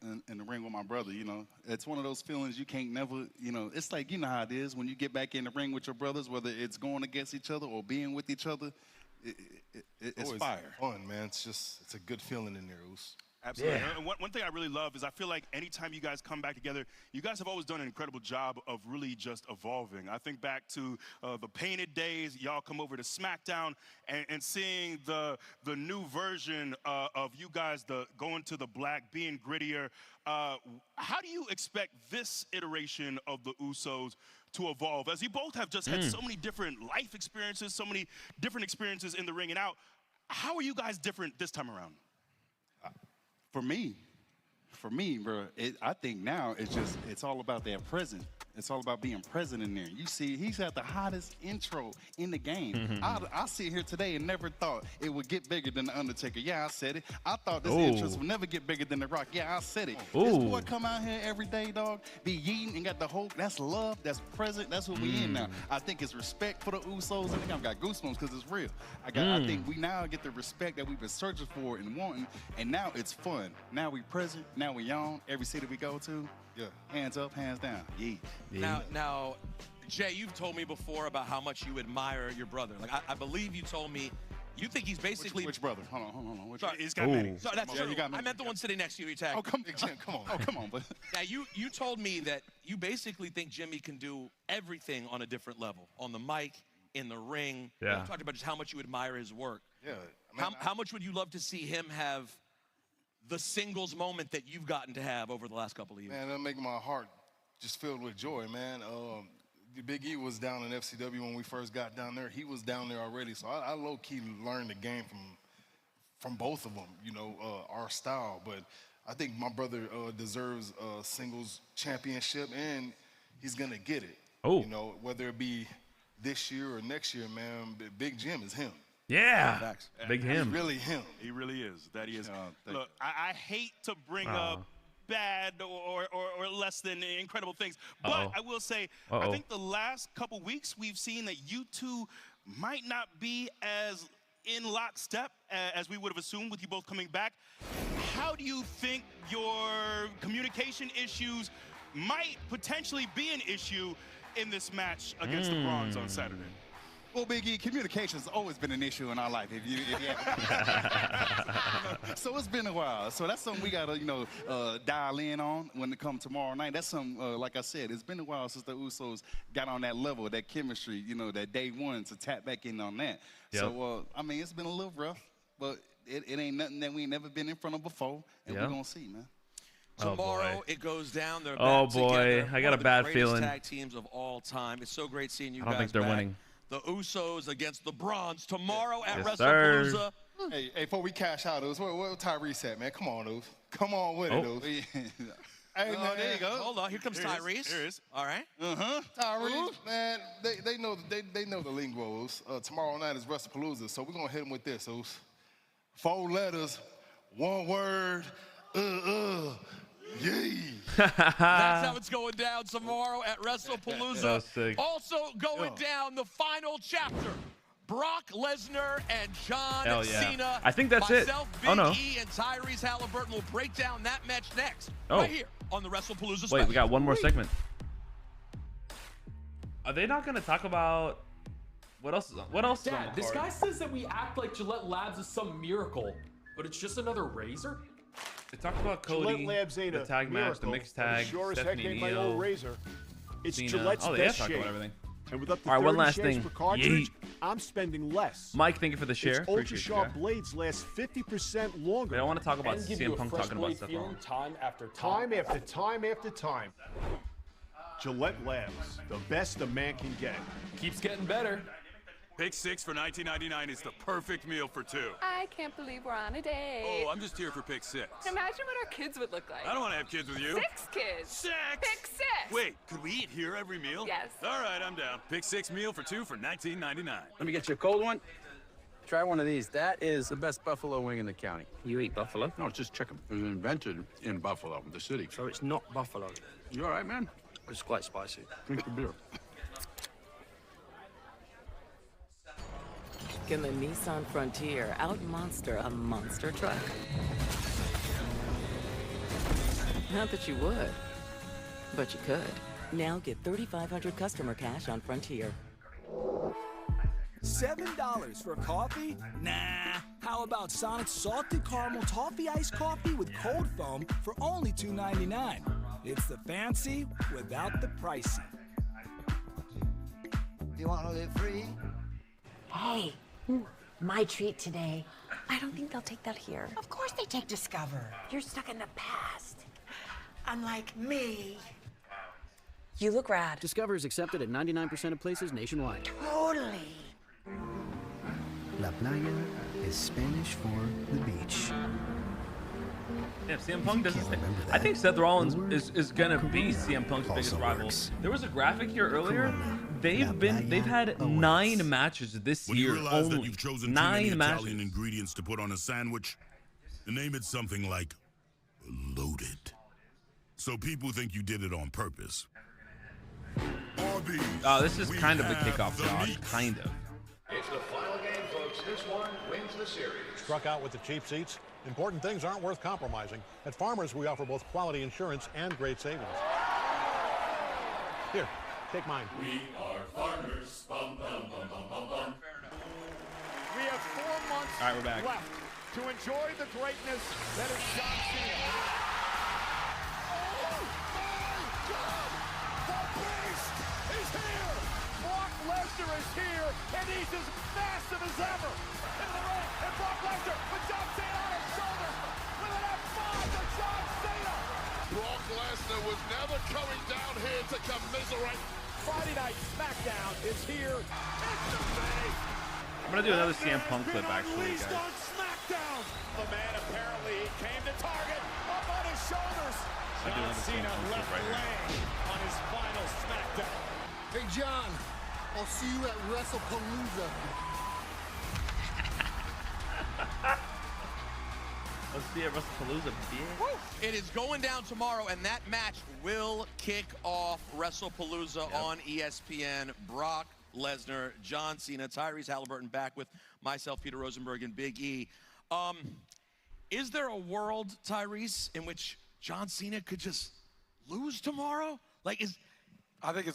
with my brother, you know. It's one of those feelings you can't never, you know, it's like, you know how it is when you get back in the ring with your brothers, whether it's going against each other or being with each other, it's fire. Fun, man. It's a good feeling in there, Us. Absolutely. Yeah. And one thing I really love is I feel like anytime you guys come back together, you guys have always done an incredible job of really just evolving. I think back to the Painted days, y'all come over to SmackDown and seeing the new version of you guys going to the black, being grittier. How do you expect this iteration of the Usos to evolve? As you both have just had so many different life experiences, so many different experiences in the ring and out, how are you guys different this time around? For me, bro, I think now it's all about that present. It's all about being present in there. You see, he's had the hottest intro in the game. I sit here today and never thought it would get bigger than The Undertaker. Yeah, I said it. I thought this intro would never get bigger than The Rock. Yeah, I said it. This boy come out here every day, dog, be yeeting and got the whole, that's love, that's present, that's what we in now. I think it's respect for the Usos. And I've got goosebumps because it's real. I think we now get the respect that we've been searching for and wanting, and now it's fun. Now we present, now we on. Every city we go to, hands up, hands down. Yeet. Now, Jay, you've told me before about how much you admire your brother. Like, I believe you told me you think he's basically... Which brother? Hold on. Which Sorry, he's got many. Sorry, that's true. I meant the one sitting next to you. Oh, come on. Oh, come on. But now, you told me that you basically think Jimmy can do everything on a different level. On the mic, in the ring. Yeah. You talked about just how much you admire his work. Yeah. I mean, how much would you love to see him have the singles moment that you've gotten to have over the last couple of years? Man, that'll make my heart just filled with joy, man. Big E was down in FCW when we first got down there. He was down there already, so I low-key learned the game from both of them, you know, our style. But I think my brother deserves a singles championship, and he's going to get it. You know, whether it be this year or next year, man, Big Jim is him. Yeah, big him. He's really him. He really is. That he is. Look, I hate to bring up bad or less than incredible things, but I will say, I think the last couple weeks we've seen that you two might not be as in lockstep as we would have assumed with you both coming back. How do you think your communication issues might potentially be an issue in this match against the Bronze on Saturday? Well, Big E, communication's always been an issue in our life. If you so it's been a while. So that's something we gotta, dial in on when it comes tomorrow night. That's something, like I said, it's been a while since the Usos got on that level, that chemistry, that day one to tap back in on that. Yep. So, I mean, it's been a little rough, but it ain't nothing that we ain't never been in front of before, and we're gonna see, man. Tomorrow it goes down. They're back together. I got a bad feeling. Tag teams of all time. It's so great seeing you guys. I don't think they're winning. The Usos against the Bronze tomorrow at Yes, WrestlePalooza. Hey, before we cash out, where Tyrese at, man? Come on, Oos. Come on with it, Oos. Hey, man, there you go. Hold on, here comes Tyrese. Here it is. All right. Tyrese, man, they know the lingo's. Tomorrow night is WrestlePalooza, so we're gonna hit them with this, Oos. 4 letters, 1 word, yee. That's how it's going down tomorrow at WrestlePalooza. So sick. Also going down the final chapter. Brock Lesnar and John Cena. I think that's it. Big E and Tyrese Halliburton will break down that match next. Right here on the WrestlePalooza Special. Wait, we got one more segment. Are they not going to talk about what else? What else? Dad, this guy says that we act like Gillette Labs is some miracle, but it's just another razor. They talked about Cody, the tag match, the mixed tag, Stephanie Neal, it's Cena. Gillette's best talked shave. about everything. And with up to All right, one 30 last shaves thing. per cartridge, I'm spending less. Mike, thank you for the share. Its ultra-sharp blades last 50% longer. Wait, I want to talk about CM Punk talking about stuff. Time after time. Time after time after time. Gillette Labs, the best a man can get. Keeps getting better. Pick 6 for $19.99 is the perfect meal for 2. I can't believe we're on a date. Oh, I'm just here for pick 6. Imagine what our kids would look like. I don't want to have kids with you. 6 kids. 6! Pick 6! Wait, could we eat here every meal? Yes. All right, I'm down. Pick 6 meal for 2 for $19.99. Let me get you a cold one. Try one of these. That is the best buffalo wing in the county. You eat buffalo? No, it's just chicken. It was invented in Buffalo, the city. So it's not buffalo. You all right, man? It's quite spicy. Drink the beer. Can the Nissan Frontier out-monster a monster truck? Not that you would, but you could. Now get $3,500 customer cash on Frontier. $7 for coffee? Nah. How about Sonic's salted caramel toffee iced coffee with cold foam for only $2.99? It's the fancy without the pricey. You want to live free? Hey, my treat today. I don't think they'll take that here. Of course they take Discover. You're stuck in the past. Unlike me. You look rad. Discover is accepted at 99% of places nationwide. Totally. La playa is Spanish for the beach. Yeah, CM Punk does. I think Seth Rollins is gonna be CM Punk's biggest rival. There was a graphic here earlier. They've had 9 matches this year. When you realize only. that you've chosen 9 too many matches. Italian ingredients to put on a sandwich, name it something like loaded. So people think you did it on purpose. Oh, this is kind of the kickoff, Josh. Kind of. It's the final game, folks. This one wins the series. Struck out with the cheap seats. Important things aren't worth compromising. At Farmers, we offer both quality insurance and great savings. Here, take mine. We are farmers. Bum, bum, bum, bum, bum, bum. We have 4 months All right, we're back. left to enjoy the greatness that is John Cena. Lesnar is here, and he's as massive as ever. Into the ring, and Brock Lesnar with John Cena on his shoulders, with an F5 to John Cena. Brock Lesnar was never coming down here to commiserate. Friday Night SmackDown is here. It's the face. I'm gonna do another CM Punk clip, actually, guys. On SmackDown. The man apparently came to target up on his shoulders. John Cena left laying on his final SmackDown. Hey, John. I'll see you at Wrestlepalooza. Let's see at Wrestlepalooza, bitch. It is going down tomorrow, and that match will kick off Wrestlepalooza on ESPN. Brock Lesnar, John Cena, Tyrese Halliburton back with myself, Peter Rosenberg, and Big E. Is there a world, Tyrese, in which John Cena could just lose tomorrow? Like, I think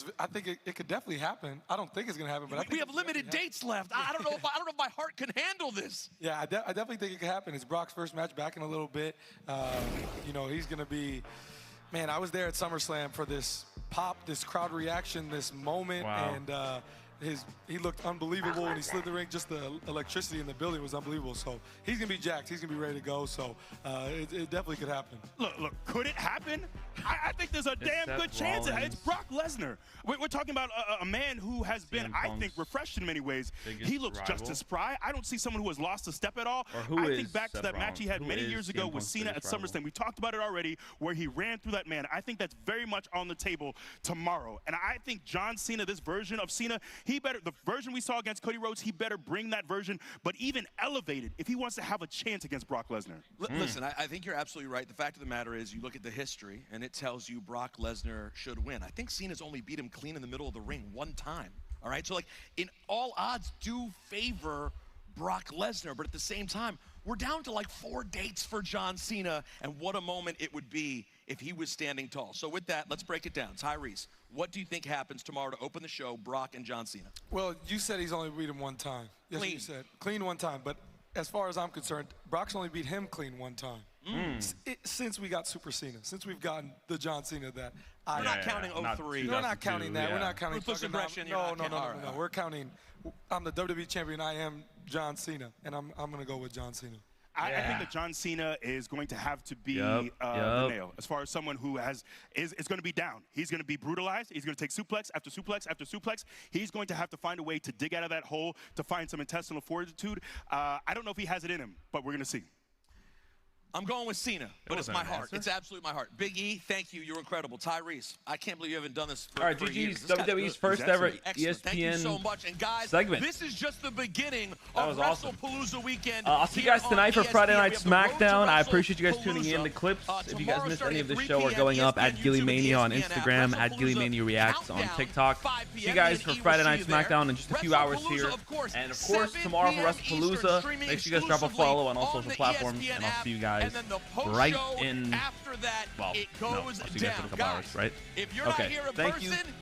it could definitely happen. I don't think it's gonna happen, but I think we have limited dates left. I don't know if my heart can handle this. Yeah, I definitely think it could happen. It's Brock's first match back in a little bit. You know, he's gonna be. Man, I was there at SummerSlam for this pop, this crowd reaction, this moment, and he looked unbelievable when he slid the ring. Just the electricity in the building was unbelievable. So he's gonna be jacked. He's gonna be ready to go. So it definitely could happen. Look, could it happen? I think there's a damn good chance. It's Brock Lesnar. We're talking about a man who has been, I think, refreshed in many ways. He looks just as spry. I don't see someone who has lost a step at all. I think back to that match he had many years ago with Cena at SummerSlam. We talked about it already, where he ran through that man. I think that's very much on the table tomorrow. And I think John Cena, this version of Cena, the version we saw against Cody Rhodes, he better bring that version, but even elevated if he wants to have a chance against Brock Lesnar. Listen, I think you're absolutely right. The fact of the matter is, you look at the history, and it tells you Brock Lesnar should win. I think Cena's only beat him clean in the middle of the ring one time. All right, so like, in all odds do favor Brock Lesnar, but at the same time, we're down to like 4 dates for John Cena, and what a moment it would be if he was standing tall. So with that, let's break it down. Tyrese, what do you think happens tomorrow to open the show, Brock and John Cena? Well, you said he's only beat him one time. Yes, Clean. you said. Clean one time, but as far as I'm concerned, Brock's only beat him clean one time. Since we got Super Cena, since we've gotten the John Cena that We're not counting 03. We're not counting that. Yeah. We're not counting. Ruthless aggression. No. We're counting. I'm the WWE champion. I am John Cena, and I'm gonna go with John Cena. I think that John Cena is going to have to be Yep. the nail as far as someone who is going to be down. He's going to be brutalized. He's going to take suplex after suplex after suplex. He's going to have to find a way to dig out of that hole to find some intestinal fortitude. I don't know if he has it in him, but we're going to see. I'm going with Cena, but it's my heart. It's absolutely my heart. Big E, thank you. You're incredible. Tyrese, I can't believe you haven't done this for, All right, for years. GG's WWE's first ever ESPN Thank you so much. And guys, segment. this is just the beginning That of was awesome. WrestlePalooza weekend. I'll see you guys tonight for Friday Night SmackDown. I appreciate you guys tuning in. WrestlePalooza. The clips, if you guys Tomorrow missed any of the starting show, at are 3 going up at p.m. GillyMania on ESPN Instagram, at Wrestlepalooza GillyMania Reacts on Countdown, TikTok. 5 See you p.m. guys and for he will Friday see Night you there. SmackDown in just a few hours WrestlePalooza, here. of course, And of course, 7 tomorrow for p.m. WrestlePalooza. Streaming Make sure you guys drop a exclusively follow on all on social the platforms, ESPN and I'll see you app. guys And then the right post-show in. after that, Well, it no, I'll goes see you guys in a down. couple hours, right? If you're not here in Thank you. person,